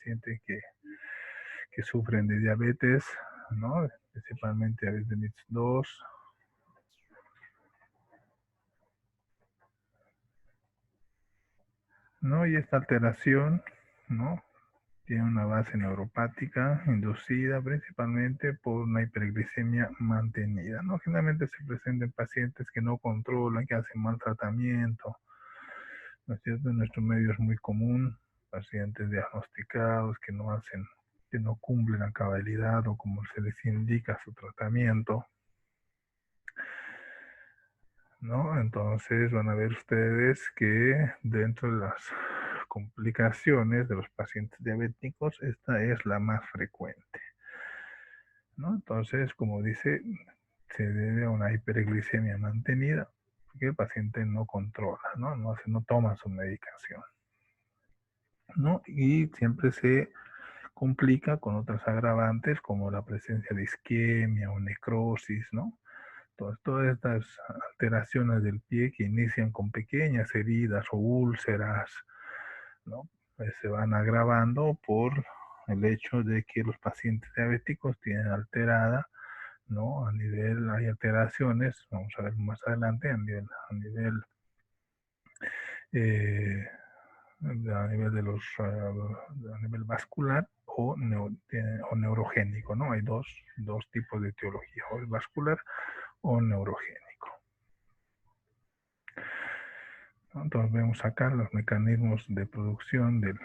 pacientes que sufren de diabetes, ¿no? Principalmente diabetes de tipo 2. ¿No? Y esta alteración, ¿no? Tiene una base neuropática inducida principalmente por una hiperglicemia mantenida, ¿no? Generalmente se presenta en pacientes que no controlan, que hacen mal tratamiento, ¿no es cierto? En nuestro medio es muy común pacientes diagnosticados que no cumplen a cabalidad o como se les indica su tratamiento, ¿no? Entonces van a ver ustedes que dentro de las complicaciones de los pacientes diabéticos, esta es la más frecuente, ¿no? Entonces, como dice, se debe a una hiperglicemia mantenida, porque el paciente no controla, no toma su medicación, ¿no? Y siempre se complica con otras agravantes como la presencia de isquemia o necrosis, ¿no? Todas estas alteraciones del pie que inician con pequeñas heridas o úlceras, ¿no? Pues se van agravando por el hecho de que los pacientes diabéticos tienen alterada, ¿no? Hay alteraciones, vamos a ver más adelante, eh, a nivel de a nivel vascular o neurogénico, ¿no? Hay dos tipos de etiología, o el vascular o neurogénico, ¿no? Entonces vemos acá los mecanismos de producción de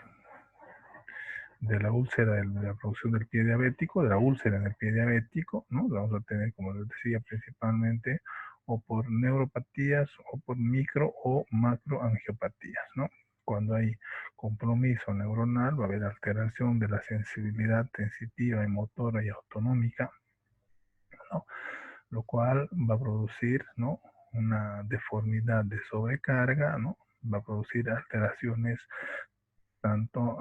la úlcera, de la producción del pie diabético, de la úlcera en el pie diabético, ¿no? La vamos a tener, como les decía, principalmente o por neuropatías o por micro o macroangiopatías, ¿no? Cuando hay compromiso neuronal va a haber alteración de la sensibilidad sensitiva y motora y autonómica, ¿no? Lo cual va a producir, ¿no? Una deformidad de sobrecarga, ¿no? Va a producir alteraciones tanto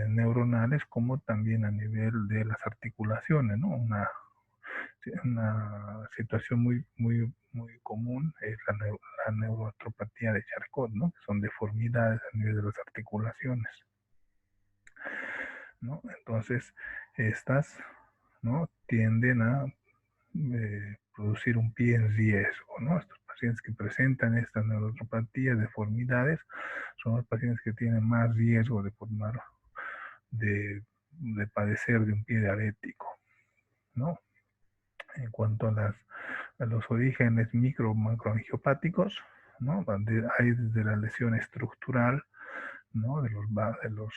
neuronales como también a nivel de las articulaciones, ¿no? Una situación muy común es la neuroartropatía de Charcot, ¿no? Que son deformidades a nivel de las articulaciones, ¿no? Entonces, estas, ¿no? Tienden a producir un pie en riesgo, ¿no? Estos pacientes que presentan estas neuroartropatías, deformidades, son los pacientes que tienen más riesgo de padecer de un pie diabético, ¿no? En cuanto a los orígenes micro o macroangiopáticos, ¿no? Hay desde la lesión estructural, ¿no? De los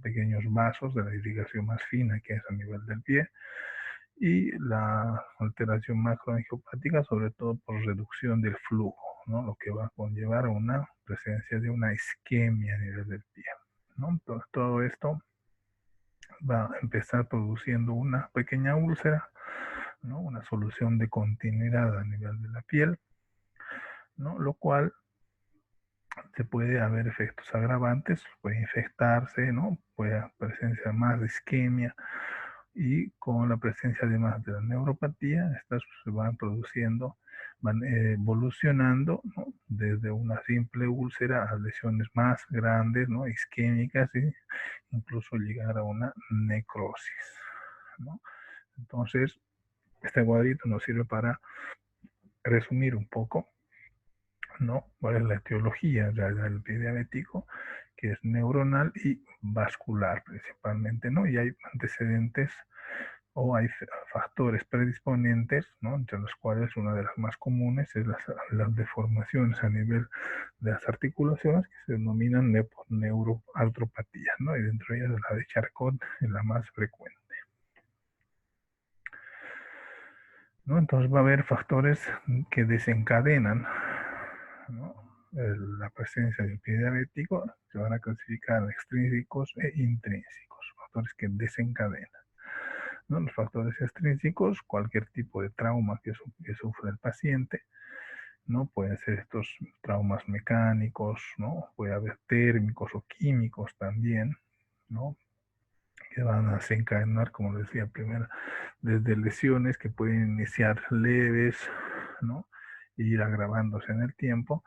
pequeños vasos, de la irrigación más fina que es a nivel del pie, y la alteración macroangiopática, sobre todo por reducción del flujo, ¿no? Lo que va a conllevar a una presencia de una isquemia a nivel del pie, ¿no? Entonces, todo esto va a empezar produciendo una pequeña úlcera, ¿no? Una solución de continuidad a nivel de la piel, ¿no? Lo cual se puede haber efectos agravantes, puede infectarse, ¿no? Puede haber presencia más de isquemia, y con la presencia además de la neuropatía, estas se van produciendo, van evolucionando, ¿no? Desde una simple úlcera a lesiones más grandes, ¿no? Isquémicas, y incluso llegar a una necrosis, ¿no? Entonces, este cuadrito nos sirve para resumir un poco, ¿no? ¿Cuál es la etiología del pie diabético? Que es neuronal y vascular principalmente, ¿no? Y hay antecedentes o hay factores predisponentes, ¿no? Entre los cuales una de las más comunes es las deformaciones a nivel de las articulaciones que se denominan neuroartropatías, ¿no? Y dentro de ellas la de Charcot es la más frecuente, ¿no? Entonces va a haber factores que desencadenan, ¿no? La presencia del pie diabético. Se van a clasificar extrínsecos e intrínsecos, factores que desencadenan, ¿no? Los factores extrínsecos, cualquier tipo de trauma que sufre el paciente, ¿no? Pueden ser estos traumas mecánicos, ¿no? Puede haber térmicos o químicos también, ¿no? Que van a desencadenar, como decía primero, desde lesiones que pueden iniciar leves, ¿no? E ir agravándose en el tiempo,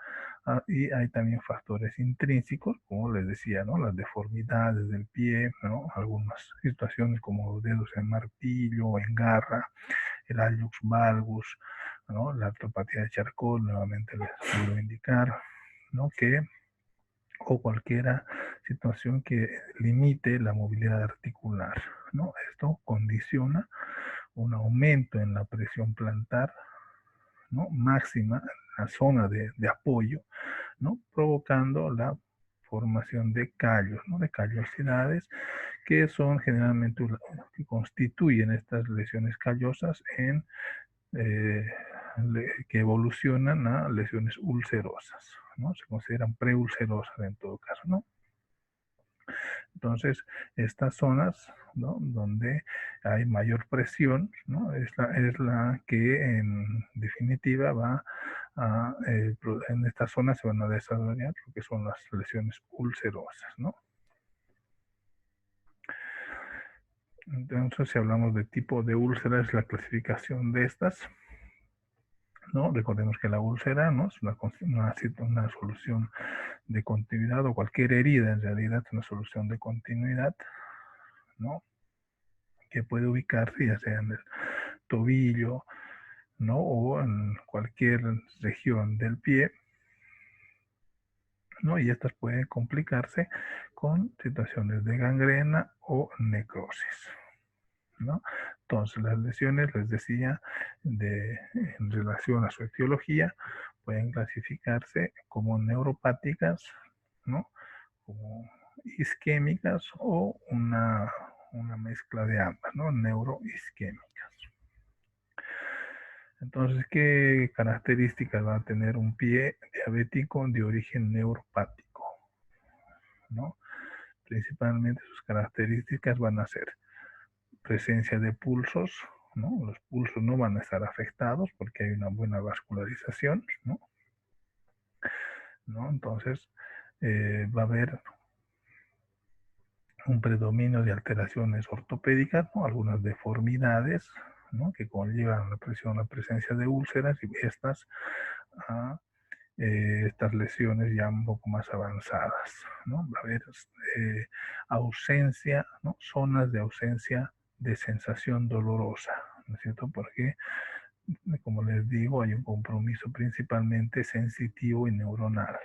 Y hay también factores intrínsecos, como les decía, ¿no? Las deformidades del pie, ¿no? Algunas situaciones como los dedos en martillo o en garra, el hallux valgus, ¿no? La artropatía de Charcot, nuevamente les quiero indicar, ¿no? O cualquier situación que limite la movilidad articular, ¿no? Esto condiciona un aumento en la presión plantar, ¿no? Máxima en la zona de apoyo, ¿no? Provocando la formación de callos, ¿no? De callosidades, que son generalmente que constituyen estas lesiones callosas que evolucionan a lesiones ulcerosas, ¿no? Se consideran preulcerosas en todo caso, ¿no? Entonces, estas zonas, ¿no? Donde hay mayor presión, ¿no? Es la que en definitiva en esta zona se van a desarrollar lo que son las lesiones ulcerosas, ¿no? Entonces, si hablamos de tipo de úlcera, es la clasificación de estas, ¿no? Recordemos que la úlcera, ¿no? Es una solución de continuidad, o cualquier herida en realidad es una solución de continuidad, ¿no? Que puede ubicarse ya sea en el tobillo, ¿no? O en cualquier región del pie, ¿no? Y estas pueden complicarse con situaciones de gangrena o necrosis, ¿no? Entonces, las lesiones, les decía, en relación a su etiología, pueden clasificarse como neuropáticas, ¿no? Como isquémicas o una mezcla de ambas, ¿no? Neuroisquémicas. Entonces, ¿qué características va a tener un pie diabético de origen neuropático? ¿No? Principalmente sus características van a ser presencia de pulsos, ¿no? Los pulsos no van a estar afectados porque hay una buena vascularización, ¿no? Entonces, va a haber un predominio de alteraciones ortopédicas, ¿no? Algunas deformidades, ¿no? Que conllevan la presencia de úlceras, y estas lesiones ya un poco más avanzadas, ¿no? Va a haber ausencia, ¿no? Zonas de ausencia de sensación dolorosa, ¿no es cierto? Porque, como les digo, hay un compromiso principalmente sensitivo y neuronal,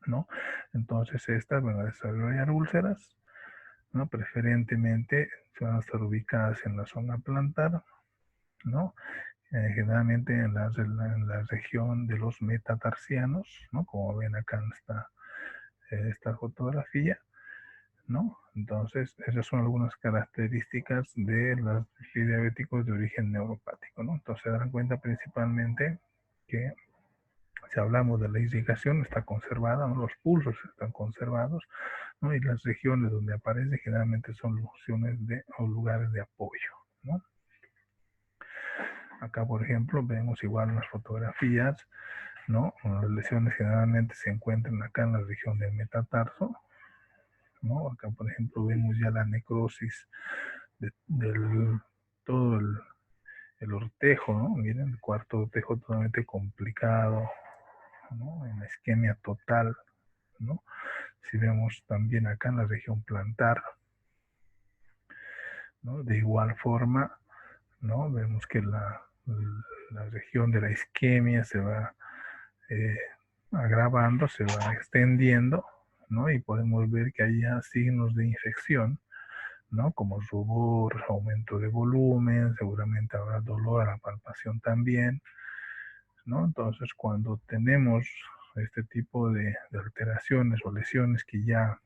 ¿no? Entonces estas van a desarrollar úlceras, ¿no? Preferentemente se van a estar ubicadas en la zona plantar, ¿no? Generalmente en la región de los metatarsianos, ¿no? Como ven acá en esta fotografía, ¿no? Entonces, esas son algunas características de los diabéticos de origen neuropático, ¿no? Entonces, se dan cuenta principalmente que si hablamos de la irrigación, está conservada, ¿no? Los pulsos están conservados, ¿no? Y las regiones donde aparece generalmente son lesiones o lugares de apoyo, ¿no? Acá, por ejemplo, vemos igual las fotografías, ¿no? Las lesiones generalmente se encuentran acá en la región del metatarso, ¿no? Acá, por ejemplo, vemos ya la necrosis del todo el ortejo, ¿no? Miren, el cuarto ortejo totalmente complicado, ¿no? En la isquemia total, ¿no? Si vemos también acá en la región plantar, ¿no? De igual forma, ¿no? Vemos que la región de la isquemia se va agravando, se va extendiendo, ¿no? Y podemos ver que hay ya signos de infección, ¿no? Como rubor, aumento de volumen, seguramente habrá dolor a la palpación también, ¿no? Entonces, cuando tenemos este tipo de alteraciones o lesiones que ya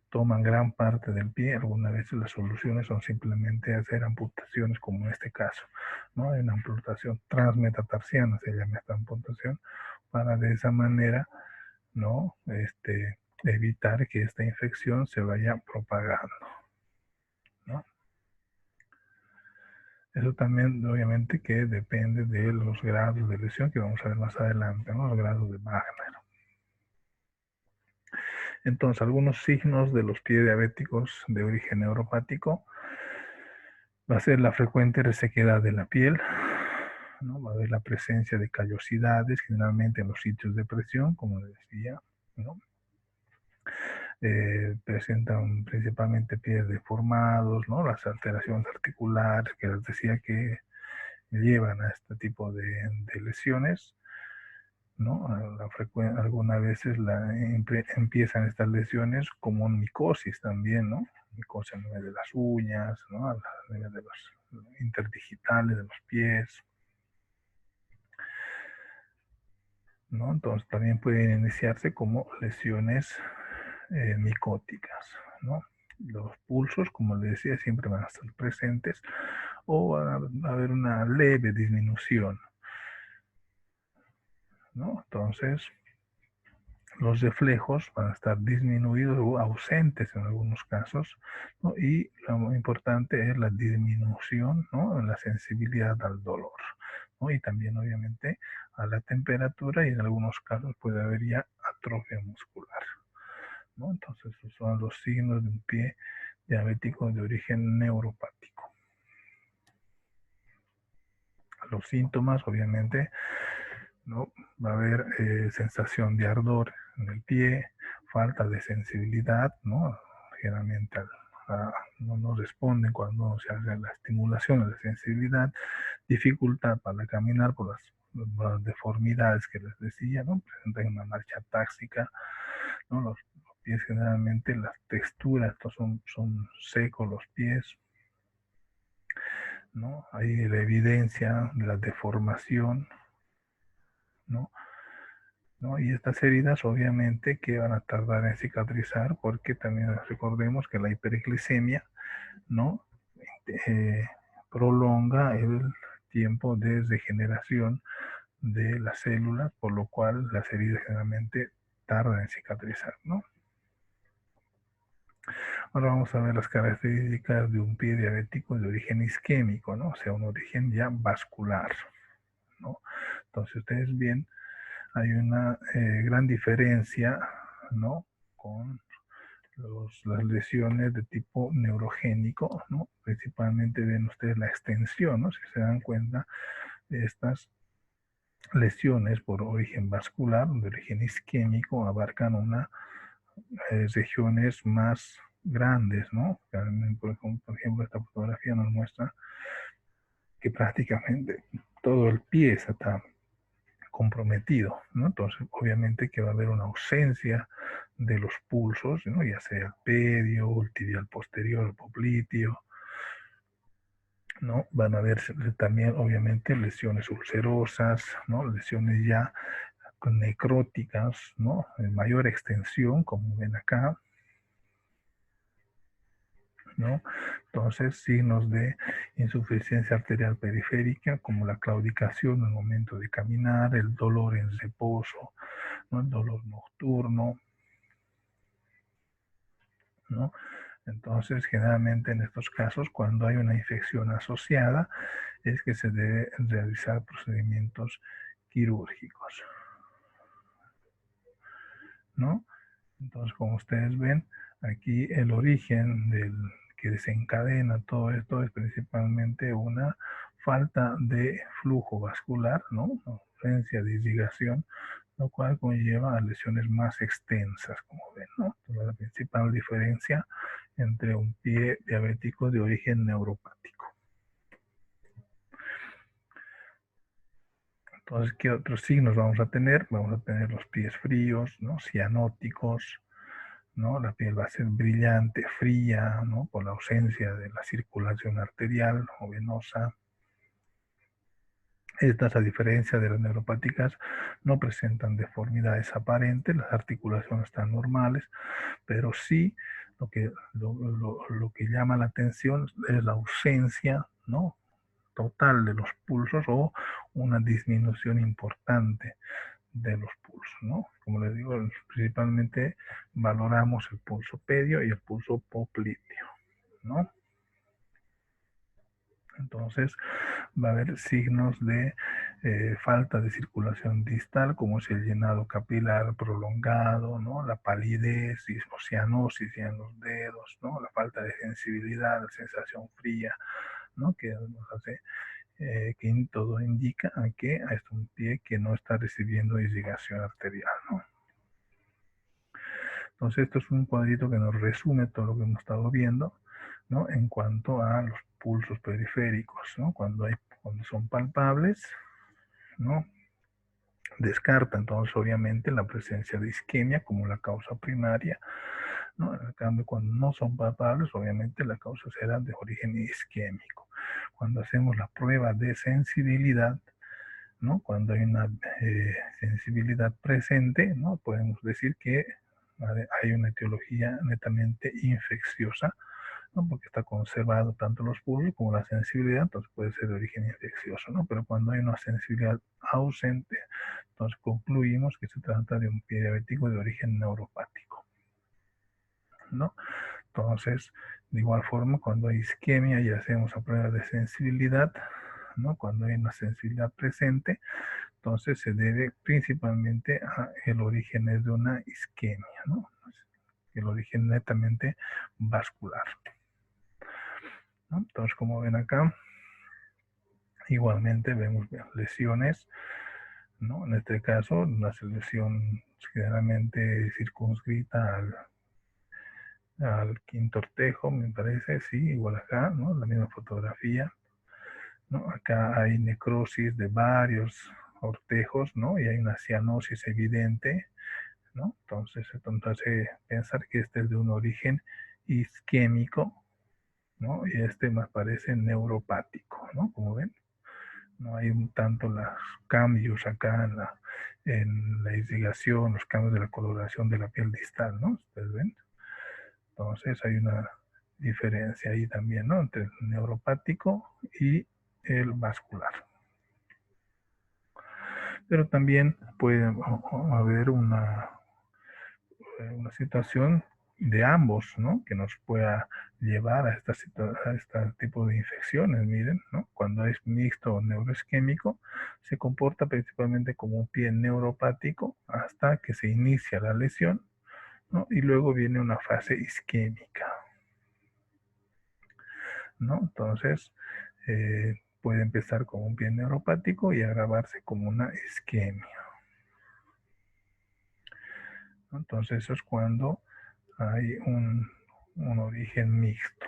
toman gran parte del pie, algunas veces las soluciones son simplemente hacer amputaciones, como en este caso, ¿no? Hay una amputación transmetatarsiana, se llama esta amputación, para de esa manera, ¿no? Evitar que esta infección se vaya propagando, ¿no? Eso también, obviamente, que depende de los grados de lesión que vamos a ver más adelante, ¿no? Los grados de Wagner. Entonces, algunos signos de los pies diabéticos de origen neuropático va a ser la frecuente resequedad de la piel, ¿no? Va a haber la presencia de callosidades, generalmente en los sitios de presión, como les decía, ¿no? Presentan principalmente pies deformados, ¿no? Las alteraciones articulares que les decía que llevan a este tipo de lesiones, ¿no? Algunas veces empiezan estas lesiones como micosis también, ¿no? Micosis a nivel de las uñas, ¿no? A nivel de los interdigitales de los pies, ¿no? Entonces también pueden iniciarse como lesiones micóticas, ¿no? Los pulsos, como les decía, siempre van a estar presentes o va a haber una leve disminución, ¿no? Entonces, los reflejos van a estar disminuidos o ausentes en algunos casos, ¿no? Y lo muy importante es la disminución, ¿no? En la sensibilidad al dolor, ¿no? Y también, obviamente, a la temperatura y en algunos casos puede haber ya atrofia muscular, ¿no? Entonces, esos son los signos de un pie diabético de origen neuropático. Los síntomas, obviamente, ¿no? Va a haber sensación de ardor en el pie, falta de sensibilidad, ¿no? Generalmente no responden cuando se hace la estimulación de la sensibilidad, dificultad para caminar por las deformidades que les decía, ¿no? Presentan una marcha táxica, ¿no? Los pies generalmente, las texturas, estos son secos los pies, ¿no? Hay la evidencia de la deformación, ¿no? ¿No? Y estas heridas obviamente que van a tardar en cicatrizar porque también recordemos que la hiperglicemia, ¿no? Eh, prolonga el tiempo de regeneración de las células, por lo cual las heridas generalmente tardan en cicatrizar, ¿no? Ahora vamos a ver las características de un pie diabético de origen isquémico, ¿no? O sea, un origen ya vascular, ¿no? Entonces, ustedes ven, hay una gran diferencia, ¿no? Con las lesiones de tipo neurogénico, ¿no? Principalmente ven ustedes la extensión, ¿no? Si se dan cuenta, estas lesiones por origen vascular, de origen isquémico, abarcan regiones más grandes, ¿no? Por ejemplo, esta fotografía nos muestra que prácticamente todo el pie está comprometido, ¿no? Entonces, obviamente que va a haber una ausencia de los pulsos, ¿no? Ya sea el pedio, el tibial posterior, el popliteo, ¿no? Van a haber también, obviamente, lesiones ulcerosas, ¿no? Lesiones ya necróticas, ¿no? En mayor extensión, como ven acá, ¿no? Entonces, signos de insuficiencia arterial periférica, como la claudicación en el momento de caminar, el dolor en reposo, ¿no? El dolor nocturno, ¿no? Entonces, generalmente en estos casos, cuando hay una infección asociada, es que se debe realizar procedimientos quirúrgicos, ¿no? Entonces, como ustedes ven, aquí el origen que desencadena todo esto es principalmente una falta de flujo vascular, ¿no? Ausencia de irrigación, lo cual conlleva a lesiones más extensas, como ven, ¿no? Entonces, la principal diferencia entre un pie diabético de origen neuropático. Entonces, ¿qué otros signos vamos a tener? Vamos a tener los pies fríos, ¿no? Cianóticos, ¿no? La piel va a ser brillante, fría, ¿no? Por la ausencia de la circulación arterial o venosa. Estas, a diferencia de las neuropáticas, no presentan deformidades aparentes, las articulaciones están normales, pero sí lo que llama la atención es la ausencia, ¿no? Total de los pulsos o una disminución importante de los pulsos, ¿no? Como les digo, principalmente valoramos el pulso pedio y el pulso popliteo, ¿no? Entonces va a haber signos de falta de circulación distal, como es el llenado capilar prolongado, ¿no? La palidez o cianosis ya en los dedos, ¿no? La falta de sensibilidad, la sensación fría, ¿no? Que nos hace que todo indica a que es un pie que no está recibiendo irrigación arterial, ¿no? Entonces, esto es un cuadrito que nos resume todo lo que hemos estado viendo, ¿no? En cuanto a los pulsos periféricos, ¿no? Cuando son palpables, ¿no? Descarta entonces obviamente la presencia de isquemia como la causa primaria, ¿no? En cambio, cuando no son palpables, obviamente la causa será de origen isquémico. Cuando hacemos la prueba de sensibilidad, ¿no? Cuando hay una sensibilidad presente, ¿no? Podemos decir que hay una etiología netamente infecciosa, ¿no? Porque está conservado tanto los pulsos como la sensibilidad, entonces puede ser de origen infeccioso, ¿no? Pero cuando hay una sensibilidad ausente, entonces concluimos que se trata de un pie diabético de origen neuropático, ¿no? Entonces, de igual forma, cuando hay isquemia y hacemos la prueba de sensibilidad, ¿no? Cuando hay una sensibilidad presente, entonces se debe principalmente a el origen es de una isquemia, ¿no? El origen netamente vascular, ¿no? Entonces, como ven acá, igualmente vemos lesiones, ¿no? En este caso, una lesión generalmente circunscrita al quinto ortejo, me parece, sí, igual acá, ¿no? La misma fotografía, ¿no? Acá hay necrosis de varios ortejos, ¿no? Y hay una cianosis evidente, ¿no? Entonces, pensar que este es de un origen isquémico, ¿no? Y este más parece neuropático, ¿no? Como ven, no hay un tanto los cambios acá en la irrigación, los cambios de la coloración de la piel distal, ¿no? Ustedes ven. Entonces hay una diferencia ahí también, ¿no? Entre el neuropático y el vascular. Pero también puede haber una situación de ambos, ¿no? Que nos pueda llevar a este tipo de infecciones, miren, ¿no? Cuando es mixto o neuroisquémico, se comporta principalmente como un pie neuropático hasta que se inicia la lesión, ¿no? Y luego viene una fase isquémica, ¿no? Entonces, puede empezar como un pie neuropático y agravarse como una isquemia, ¿no? Entonces, eso es cuando hay un origen mixto.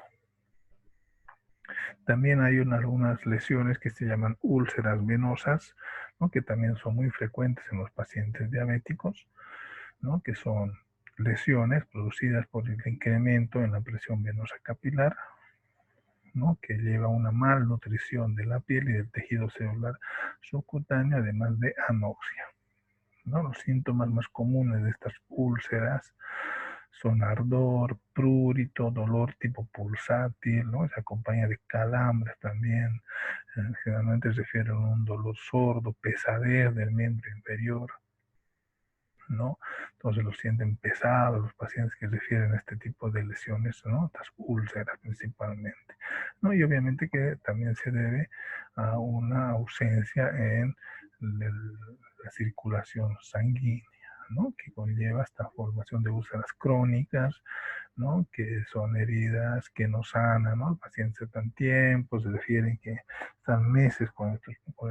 También hay algunas lesiones que se llaman úlceras venosas, ¿no? Que también son muy frecuentes en los pacientes diabéticos, ¿no? Que son lesiones producidas por el incremento en la presión venosa capilar, ¿no? Que lleva a una malnutrición de la piel y del tejido celular subcutáneo, además de anoxia, ¿no? Los síntomas más comunes de estas úlceras son ardor, prurito, dolor tipo pulsátil, ¿no? Se acompaña de calambres también. Generalmente se refieren a un dolor sordo, pesadez del miembro inferior, ¿no? Entonces lo sienten pesados los pacientes que refieren a este tipo de lesiones, ¿no? Estas úlceras principalmente, ¿no? Y obviamente que también se debe a una ausencia en la circulación sanguínea, ¿no? Que conlleva esta formación de úlceras crónicas, ¿no? Que son heridas que no sanan, ¿no? Los pacientes están tiempo, se refieren que están meses con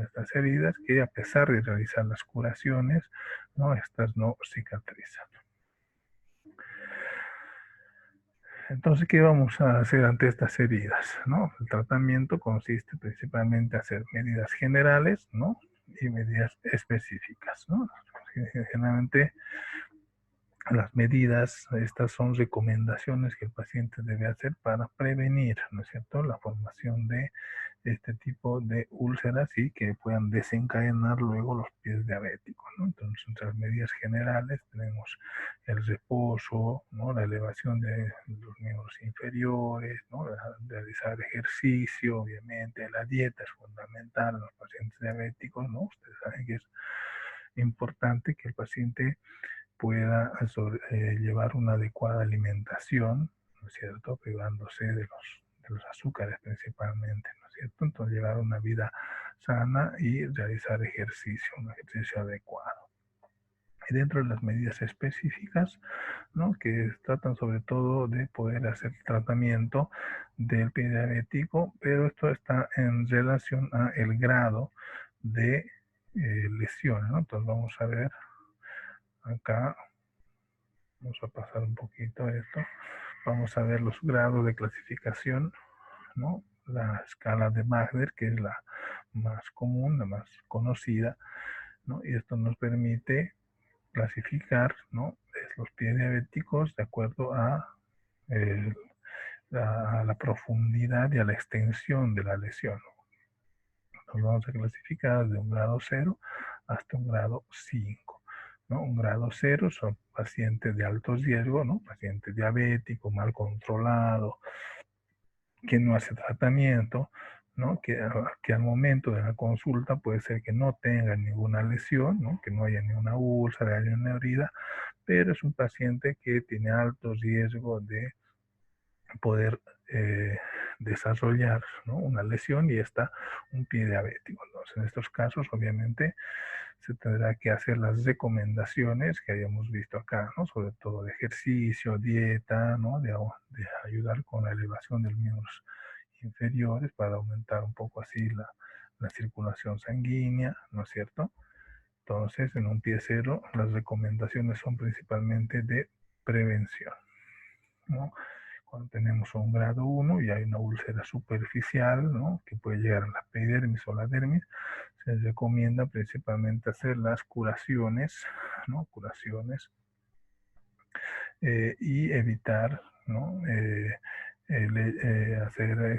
estas heridas, que a pesar de realizar las curaciones, ¿no? Estas no cicatrizan. Entonces, ¿qué vamos a hacer ante estas heridas? ¿No? El tratamiento consiste principalmente en hacer medidas generales, ¿no? Y medidas específicas, ¿no? Generalmente las medidas, estas son recomendaciones que el paciente debe hacer para prevenir, ¿no es cierto?, la formación de este tipo de úlceras y que puedan desencadenar luego los pies diabéticos, ¿no? Entonces, entre las medidas generales tenemos el reposo, ¿no? La elevación de los miembros inferiores, ¿no? Realizar ejercicio, obviamente, la dieta es fundamental en los pacientes diabéticos, ¿no? Ustedes saben que es importante que el paciente pueda llevar una adecuada alimentación, ¿no es cierto?, privándose de los azúcares principalmente, ¿no es cierto? Entonces, llevar una vida sana y realizar ejercicio, un ejercicio adecuado. Y dentro de las medidas específicas, ¿no? Que tratan sobre todo de poder hacer tratamiento del pie diabético, pero esto está en relación a el grado de lesión, ¿no? Entonces vamos a ver acá, vamos a pasar un poquito esto, vamos a ver los grados de clasificación, ¿no? La escala de Magner, que es la más común, la más conocida, ¿no? Y esto nos permite clasificar, ¿no? Los pies diabéticos de acuerdo eh, a la profundidad y a la extensión de la lesión. Nos vamos a clasificar de un grado 0 hasta un grado 5. ¿No? Un grado 0 son pacientes de alto riesgo, ¿no? Paciente diabético, mal controlado, que no hace tratamiento, ¿no? Que al momento de la consulta puede ser que no tenga ninguna lesión, ¿no? Que no haya ninguna úlcera, ni una herida, pero es un paciente que tiene alto riesgo de poder desarrollar, ¿no? Una lesión y está un pie diabético. Entonces, en estos casos, obviamente, se tendrá que hacer las recomendaciones que habíamos visto acá, ¿no? Sobre todo de ejercicio, dieta, ¿no? De ayudar con la elevación de los miembros inferiores para aumentar un poco así la circulación sanguínea, ¿no es cierto? Entonces, en un pie cero, las recomendaciones son principalmente de prevención, ¿no? Cuando tenemos un grado 1 y hay una úlcera superficial, ¿no? Que puede llegar a la epidermis o la dermis, se recomienda principalmente hacer las curaciones, ¿no? Curaciones y evitar, ¿no?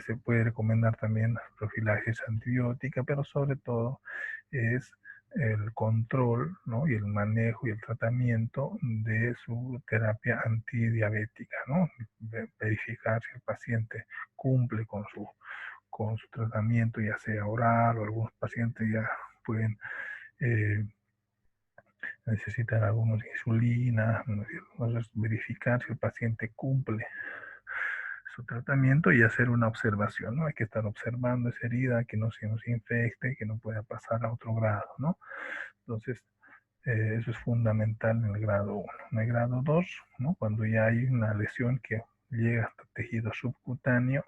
Se puede recomendar también profilaxis antibiótica, pero sobre todo es el control, ¿no? Y el manejo y el tratamiento de su terapia antidiabética, ¿no? Verificar si el paciente cumple con su tratamiento, ya sea oral o algunos pacientes ya pueden necesitar algunos insulina, ¿no? Entonces verificar si el paciente cumple su tratamiento y hacer una observación, ¿no? Hay que estar observando esa herida, que no se nos infecte, que no pueda pasar a otro grado, ¿no? Entonces, eso es fundamental en el grado 1. En el grado 2, ¿no? Cuando ya hay una lesión que llega hasta tejido subcutáneo,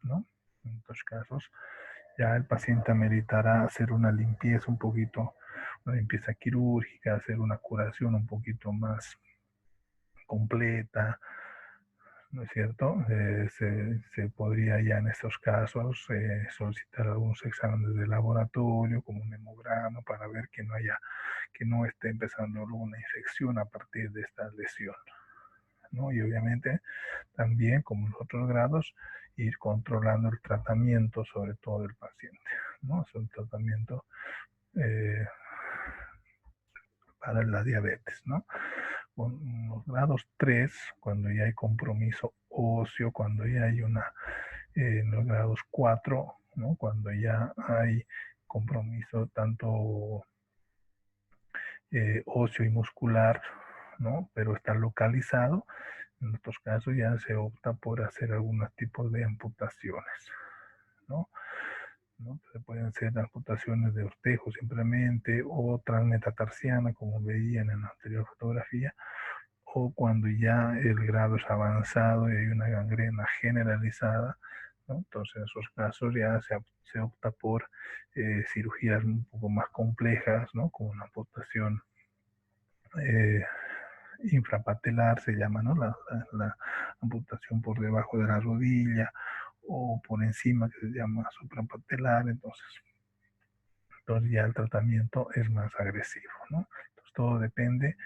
¿no? En estos casos, ya el paciente ameritará hacer una limpieza un poquito, una limpieza quirúrgica, hacer una curación un poquito más completa, ¿no es cierto? Se podría ya en estos casos solicitar algunos exámenes de laboratorio, como un hemograma, para ver que no esté empezando alguna infección a partir de esta lesión, ¿no? Y obviamente también, como en los otros grados, ir controlando el tratamiento, sobre todo del paciente, ¿no? Es un tratamiento eh, para la diabetes, ¿no? Con los grados 3, cuando ya hay compromiso óseo, cuando ya hay en los grados 4, ¿no? Cuando ya hay compromiso tanto óseo y muscular, ¿no? Pero está localizado. En estos casos ya se opta por hacer algunos tipos de amputaciones, ¿no? ¿No? Se pueden hacer amputaciones de ortejo simplemente o transmetatarsiana, como veían en la anterior fotografía, o cuando ya el grado es avanzado y hay una gangrena generalizada, ¿no? Entonces en esos casos ya se opta por cirugías un poco más complejas, ¿no? Como una amputación eh, infrapatelar se llama, ¿no? La amputación por debajo de la rodilla o por encima que se llama suprapatelar, entonces ya el tratamiento es más agresivo, ¿no? Entonces todo depende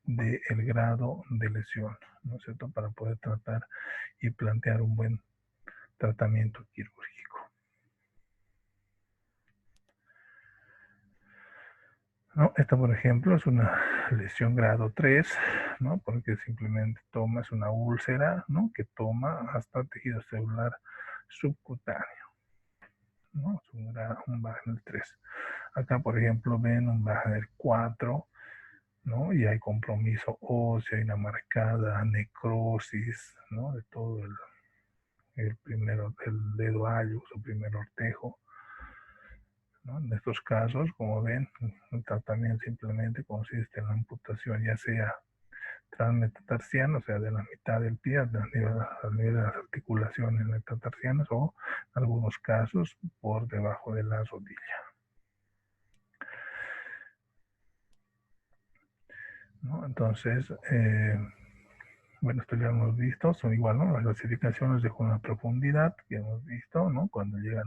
del grado de lesión, ¿no es cierto? Para poder tratar y plantear un buen tratamiento quirúrgico. ¿No? Esta, por ejemplo, es una lesión grado 3, ¿no? Porque simplemente es una úlcera, ¿no? Que toma hasta tejido celular subcutáneo, ¿no? Es un Wagner 3. Acá, por ejemplo, ven un Wagner 4, ¿no? Y hay compromiso óseo, hay una marcada necrosis, ¿no? De todo el dedo hallux o primer ortejo, ¿no? En estos casos, como ven, el tratamiento simplemente consiste en la amputación, ya sea transmetatarsiana, o sea, de la mitad del pie al nivel de las articulaciones metatarsianas, o en algunos casos por debajo de la rodilla, ¿no? Entonces, bueno, esto ya hemos visto, son igual, ¿no? Las clasificaciones de una profundidad que hemos visto, ¿no? Cuando llegan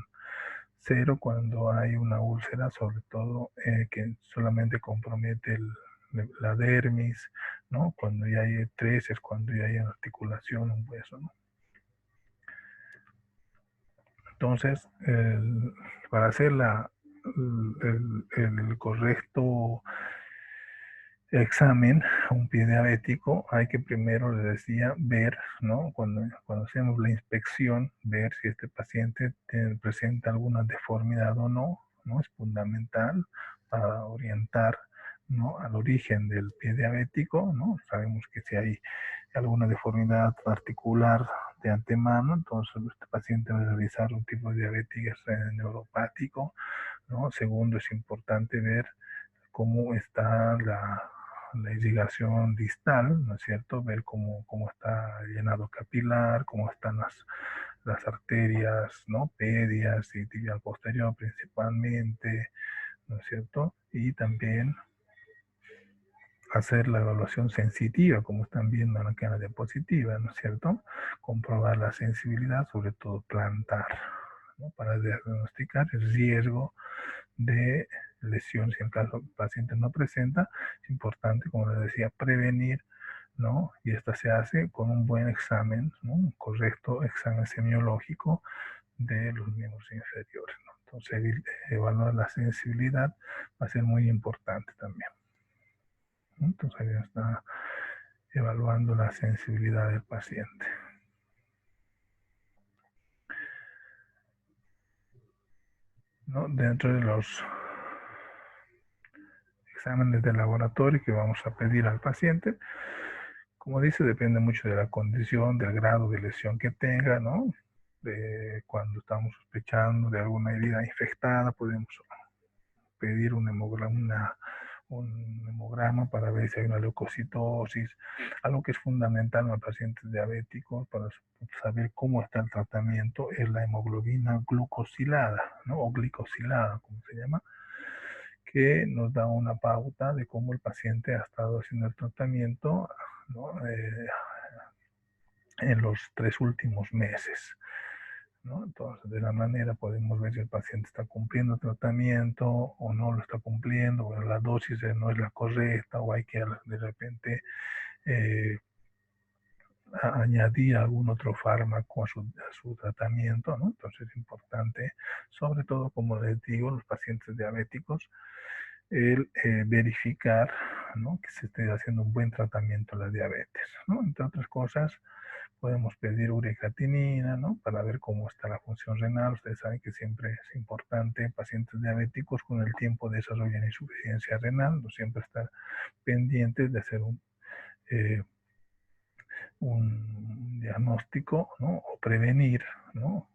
cero, cuando hay una úlcera, sobre todo que solamente compromete la dermis, ¿no? Cuando ya hay 3 es cuando ya hay en articulación un hueso, ¿no? Entonces, para hacer el correcto examen a un pie diabético, hay que primero, les decía, ver, ¿no? Cuando hacemos la inspección, ver si este paciente presenta alguna deformidad o no, ¿no? Es fundamental para orientar, ¿no? Al origen del pie diabético, ¿no? Sabemos que si hay alguna deformidad articular de antemano, entonces este paciente debe realizar un tipo de diabetes neuropático, ¿no? Segundo, es importante ver cómo está la irrigación distal, ¿no es cierto? Ver cómo está el llenado capilar, cómo están las arterias, ¿no? Pedias y tibial posterior principalmente, ¿no es cierto? Y también hacer la evaluación sensitiva, como están viendo acá en la diapositiva, ¿no es cierto? Comprobar la sensibilidad, sobre todo plantar, ¿no? Para diagnosticar el riesgo de lesión. Si en caso el paciente no presenta, es importante, como les decía, prevenir, ¿no? Y esta se hace con un buen examen, ¿no? Un correcto examen semiológico de los miembros inferiores, ¿no? Entonces, evaluar la sensibilidad va a ser muy importante también, ¿no? Entonces, ahí está evaluando la sensibilidad del paciente, ¿no? Dentro de los exámenes de laboratorio que vamos a pedir al paciente, como dice, depende mucho de la condición, del grado de lesión que tenga, ¿no? De cuando estamos sospechando de alguna herida infectada, podemos pedir un hemograma para ver si hay una leucocitosis, algo que es fundamental en los pacientes diabéticos para saber cómo está el tratamiento, es la hemoglobina glucosilada, ¿no? O glicosilada, como se llama, que nos da una pauta de cómo el paciente ha estado haciendo el tratamiento, ¿no? En los 3 últimos meses, ¿no? Entonces, de la manera podemos ver si el paciente está cumpliendo el tratamiento o no lo está cumpliendo, o la dosis no es la correcta, o hay que de repente eh, añadir algún otro fármaco a su tratamiento, ¿no? Entonces es importante, sobre todo, como les digo, los pacientes diabéticos, el verificar, ¿no? Que se esté haciendo un buen tratamiento de la diabetes, ¿no? Entre otras cosas, podemos pedir urecatinina, ¿no? Para ver cómo está la función renal. Ustedes saben que siempre es importante, pacientes diabéticos con el tiempo desarrollan insuficiencia renal, no siempre estar pendientes de hacer un diagnóstico, ¿no? O prevenir, ¿no?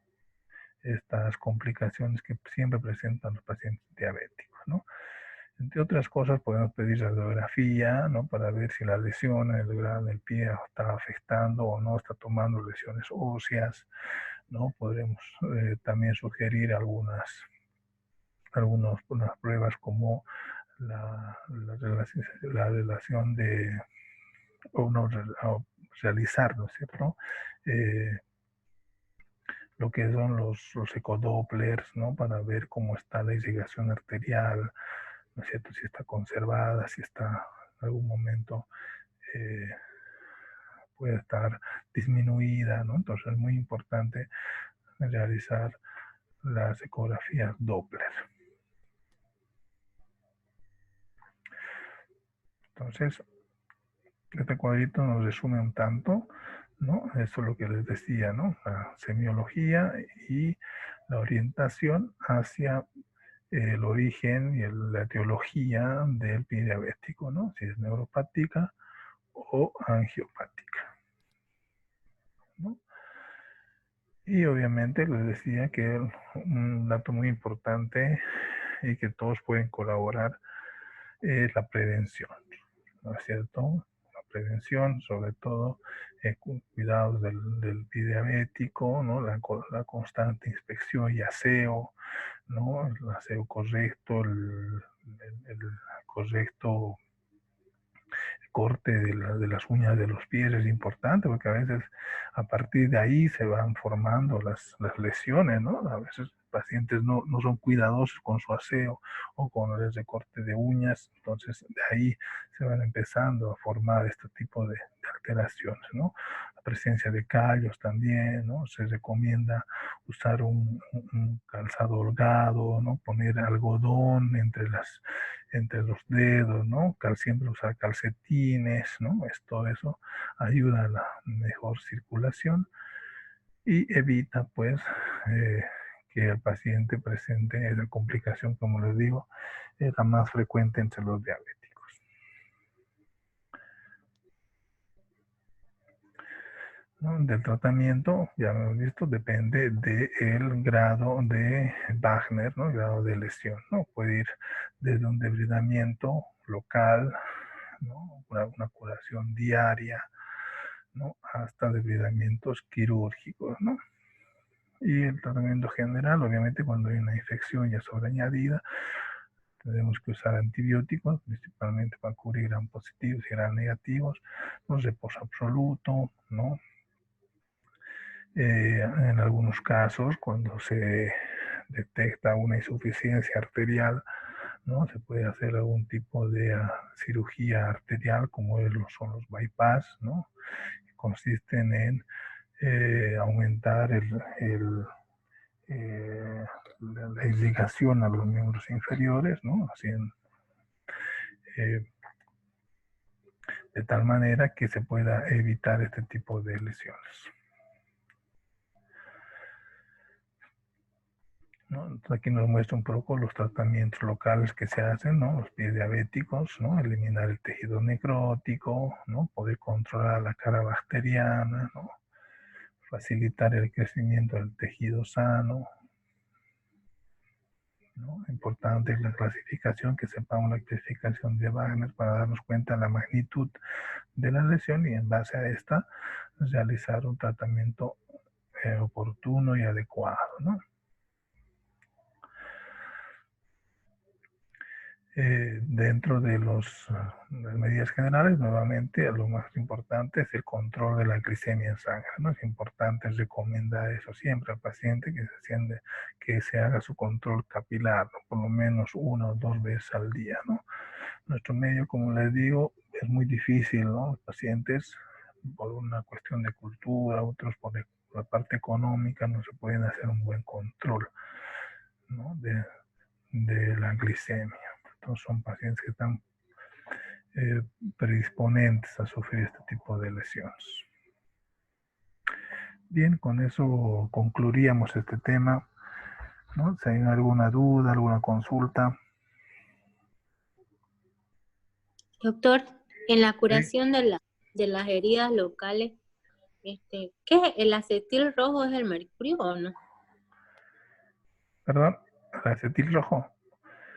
Estas complicaciones que siempre presentan los pacientes diabéticos, ¿no? Entre otras cosas, podemos pedir radiografía, ¿no? Para ver si la lesión en el grado del pie está afectando o no, está tomando lesiones óseas, ¿no? Podremos también sugerir unas pruebas como la relación de, o no, realizar, ¿no es cierto? Eh, lo que son los ecodopplers, ¿no? Para ver cómo está la irrigación arterial, ¿no es cierto? Si está conservada, si está en algún momento eh, puede estar disminuida, ¿no? Entonces es muy importante realizar las ecografías Doppler. Entonces, este cuadrito nos resume un tanto, ¿no? Eso es lo que les decía, ¿no? La semiología y la orientación hacia el origen y la etiología del pie diabético, ¿no? Si es neuropática o angiopática, ¿no? Y obviamente les decía que un dato muy importante y que todos pueden colaborar es la prevención, ¿no es cierto? La prevención, sobre todo, cuidados del pie diabético, ¿no? La constante inspección y aseo, ¿no? El aseo correcto, el correcto corte de las uñas de los pies es importante porque a veces a partir de ahí se van formando las lesiones, ¿no? A veces pacientes no son cuidadosos con su aseo o con el recorte de uñas, entonces de ahí se van empezando a formar este tipo de alteraciones, ¿no? La presencia de callos también, ¿no? Se recomienda usar un calzado holgado, ¿no? Poner algodón entre los dedos, ¿no? Siempre usar calcetines, ¿no? Todo eso ayuda a la mejor circulación y evita, pues, que el paciente presente esa complicación, como les digo, es la más frecuente entre los diabéticos. ¿No? Del tratamiento, ya hemos visto, depende del grado de Wagner, ¿no? El grado de lesión, ¿no? Puede ir desde un debridamiento local, ¿no? Una curación diaria, ¿no? Hasta debridamientos quirúrgicos, ¿no? Y el tratamiento general, obviamente, cuando hay una infección ya sobreañadida, tenemos que usar antibióticos, principalmente para cubrir gram positivos y gram negativos, ¿no? Reposo absoluto, ¿no? En algunos casos, cuando se detecta una insuficiencia arterial, ¿no? Se puede hacer algún tipo de cirugía arterial, como son los bypass, ¿no? Que consisten en aumentar la irrigación a los miembros inferiores, ¿no? Así eh, de tal manera que se pueda evitar este tipo de lesiones. ¿No? Entonces aquí nos muestra un poco los tratamientos locales que se hacen, ¿no? Los pies diabéticos, ¿no? Eliminar el tejido necrótico, ¿no? Poder controlar la carga bacteriana, ¿no? Facilitar el crecimiento del tejido sano, ¿no? Importante es la clasificación, que sepamos la clasificación de Wagner para darnos cuenta de la magnitud de la lesión y en base a esta realizar un tratamiento oportuno y adecuado, ¿no? Dentro de las medidas generales, nuevamente, lo más importante es el control de la glicemia en sangre, ¿no? Es importante recomendar eso siempre al paciente, que se haga su control capilar, ¿no? Por lo menos 1 o 2 veces al día, ¿no? Nuestro medio, como les digo, es muy difícil, ¿no? Los pacientes, por una cuestión de cultura, otros por la parte económica, no se pueden hacer un buen control, ¿no? de la glicemia. Entonces son pacientes que están predisponentes a sufrir este tipo de lesiones. Bien, con eso concluiríamos este tema, ¿no? Si hay alguna duda, alguna consulta. Doctor, en la Sí. curación de las heridas locales, ¿qué es el acetil rojo? ¿Es el mercurio o no? Perdón, el acetil rojo.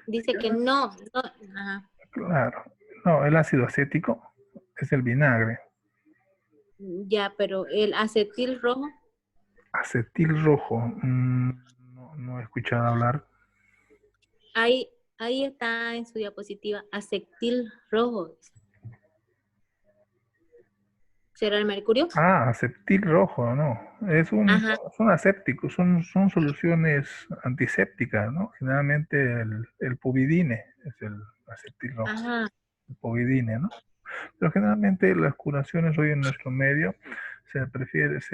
Dice que no, no, ajá, Claro. No, el ácido acético es el vinagre. ya, pero el acetil rojo, Acetil rojo, no he escuchado hablar. ahí, ahí está en su diapositiva, acetil rojo. ¿Será el mercurio? Ah, acetil rojo, no. Ajá, Son asépticos, son soluciones antisépticas, ¿no? Generalmente el povidine es el acetil rojo, ajá, el povidine, ¿no? Pero generalmente las curaciones hoy en nuestro medio se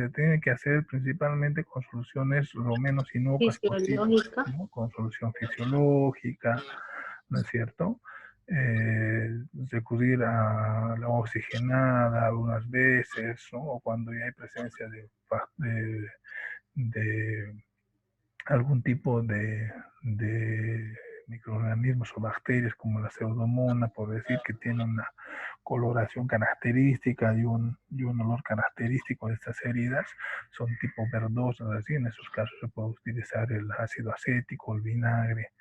tienen que hacer principalmente con soluciones lo menos inocuas posible, fisiológica. ¿no? Con solución fisiológica, ¿no es cierto? Recurrir a la oxigenada algunas veces, ¿no? O cuando ya hay presencia de algún tipo de microorganismos o bacterias como la pseudomonas, por decir que tiene una coloración característica y un olor característico de estas heridas, son tipo verdosas, así en esos casos se puede utilizar el ácido acético, el vinagre,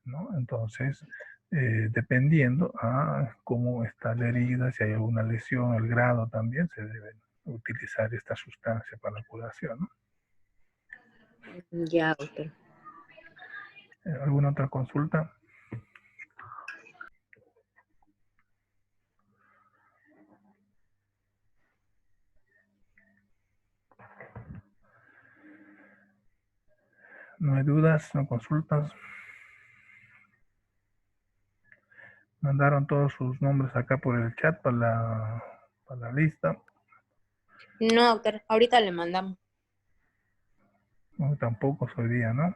¿no? Entonces, dependiendo a cómo está la herida, si hay alguna lesión, el grado también, se debe utilizar esta sustancia para la curación, ¿no? Ya, doctor. ¿Alguna otra consulta? ¿No hay dudas? ¿No consultas? Mandaron todos sus nombres acá por el chat para la lista. No, doctor, ahorita le mandamos. No, tampoco es hoy día, ¿no?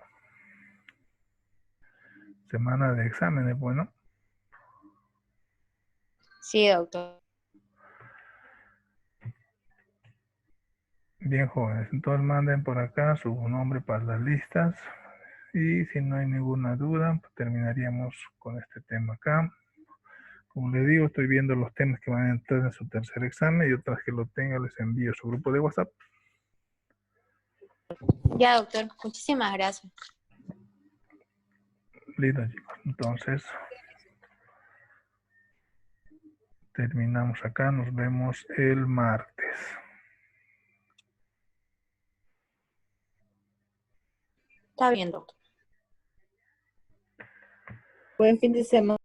Semana de exámenes, bueno. Sí, doctor. Bien, jóvenes. Entonces manden por acá su nombre para las listas. Y si no hay ninguna duda, pues terminaríamos con este tema acá. Como les digo, estoy viendo los temas que van a entrar en su tercer examen y otras que lo tenga les envío a su grupo de WhatsApp. Ya, doctor, muchísimas gracias. Listo, chicos. Entonces, terminamos acá. Nos vemos el martes. Está bien, doctor. Buen fin de semana.